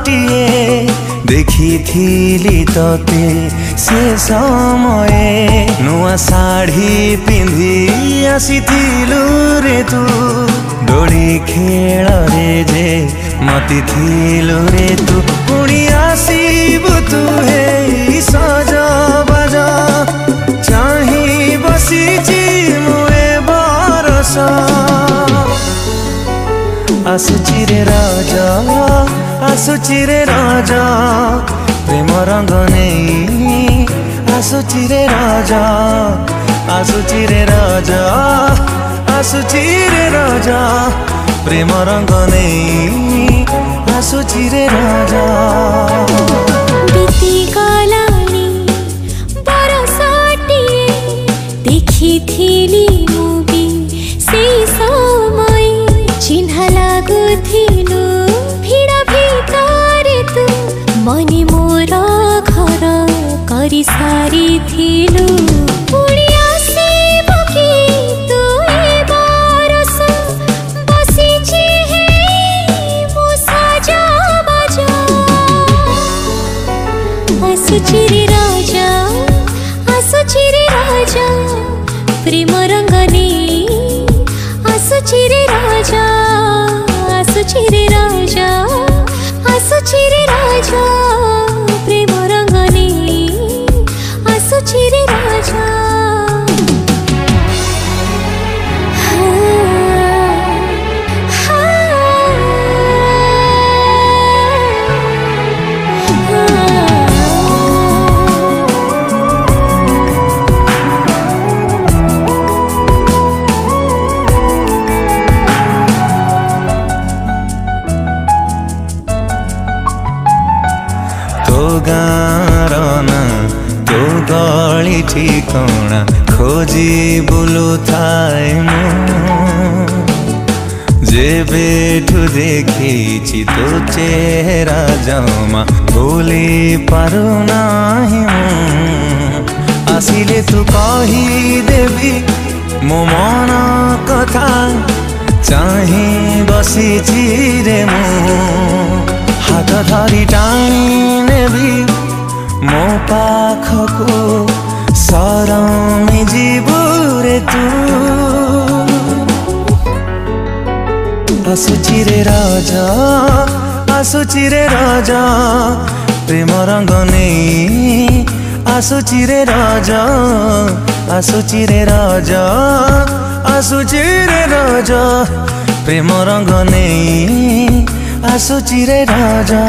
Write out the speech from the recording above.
गोटिए देखिथिली तते से समय नुआ साड़ी पिंधि आसीथिलु रे तू डोली खेल रे जे मती थिलु रे तू पुणी आसीबु तू हे सज बाज चाही बसीची मुए बरस आसुची रे राजा आसुची रे राजा प्रेम रंग नहीं आसुची रे राजा आसुची रे राजा आसुची रे राजा प्रेम रंग नहीं आसुची रे राजा बीती गलानी बरसाटिए देखिथिली मुबी से समय चिन्ह लागुथिलु भिड़ भितरे तू मने मोर घर करी सारिथिलु पुणी आसीबु कि तू ए बरस बसिछि हे मो साजा बाजा आसुछि रे राजा आसुछि रे राजा प्रेम रंग नहीं आसुछि रे राजा आसुछि रे राजा आसुछि रे राजा प्रेम रंग नहीं आसुछि रे राजा गारना तो गली ठिकाना खोजी बुलु थाए जेबेठु देखिछि तो चेहरा जमा भूली पारु नाही आसिले तू कही देवी मो मन कथा चाही बसिछि रे मु हाथ धरी टाणी नेबी मो पाखको सरमी जीवु रे तू आसुछि रे राजा आसुछि रे राजा प्रेम रंग नहीं आसुछि रे राजा आसुछि रे राजा आसुछि रे राजा प्रेम रंग नहीं आसुछि रे राजा।